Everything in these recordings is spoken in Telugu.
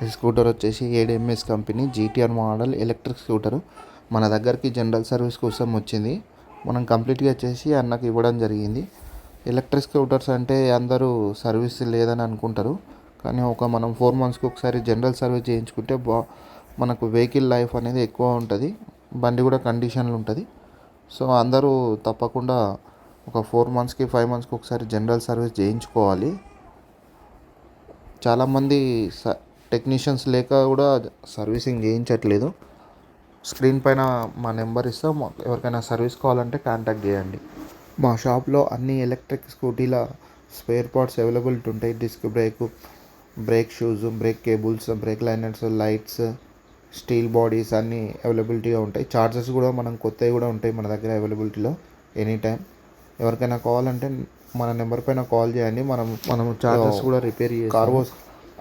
ఈ స్కూటర్ వచ్చేసి ADMS company GTR model electric scooter మన దగ్గరికి జనరల్ సర్వీస్ కోసం వచ్చింది. మనం కంప్లీట్గా చేసి అన్నకి ఇవ్వడం జరిగింది. ఎలక్ట్రిక్ స్కూటర్స్ అంటే అందరూ సర్వీస్ లేదని అనుకుంటారు, కానీ మనం 4 monthsకి ఒకసారి జనరల్ సర్వీస్ చేయించుకుంటే మనకు వెహికల్ లైఫ్ అనేది ఎక్కువ ఉంటుంది, బండి కూడా కండిషన్లో ఉంటుంది. సో అందరూ తప్పకుండా ఒక 4 monthsకి 5 monthsకి ఒకసారి జనరల్ సర్వీస్ చేయించుకోవాలి. చాలామంది టెక్నీషియన్స్ లేక కూడా సర్వీసింగ్ చేయించట్లేదు. స్క్రీన్ పైన మా నెంబర్ ఇస్తాం, ఎవరికైనా సర్వీస్ కావాలంటే కాంటాక్ట్ చేయండి. మా షాప్లో అన్ని ఎలక్ట్రిక్ స్కూటీల స్పేర్ పార్ట్స్ అవైలబిలిటీ ఉంటాయి. Disc brake, brake shoes, brake cables, brake liners, lights, steel bodies అన్నీ అవైలబిలిటీగా ఉంటాయి. చార్జెస్ కూడా మనం కొత్తవి కూడా ఉంటాయి మన దగ్గర అవైలబిలిటీలో ఎనీ టైం. ఎవరికైనా కావాలంటే మన నెంబర్ పైన కాల్ చేయండి. మనం చార్జెస్ కూడా రిపేర్ చేస్తాము. కార్వోస్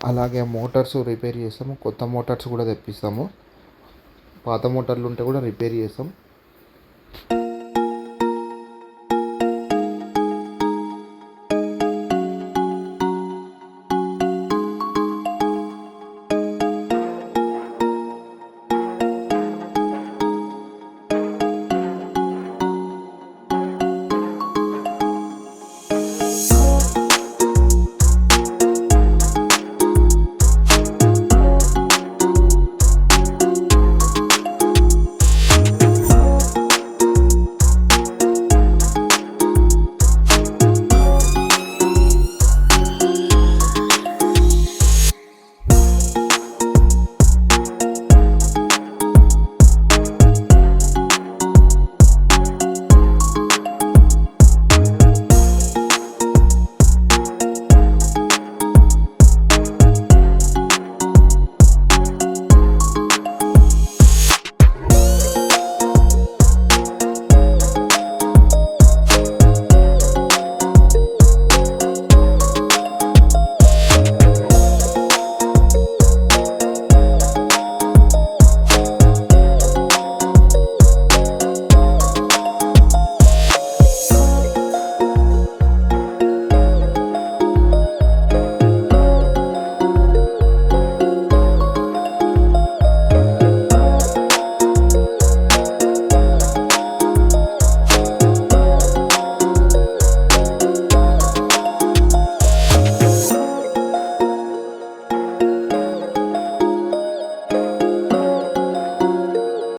అలాగే మోటార్స్ రిపేర్ చేస్తాము. కొత్త మోటార్స్ కూడా తెప్పిస్తాము. పాత మోటార్లు ఉంటే కూడా రిపేర్ చేస్తాం.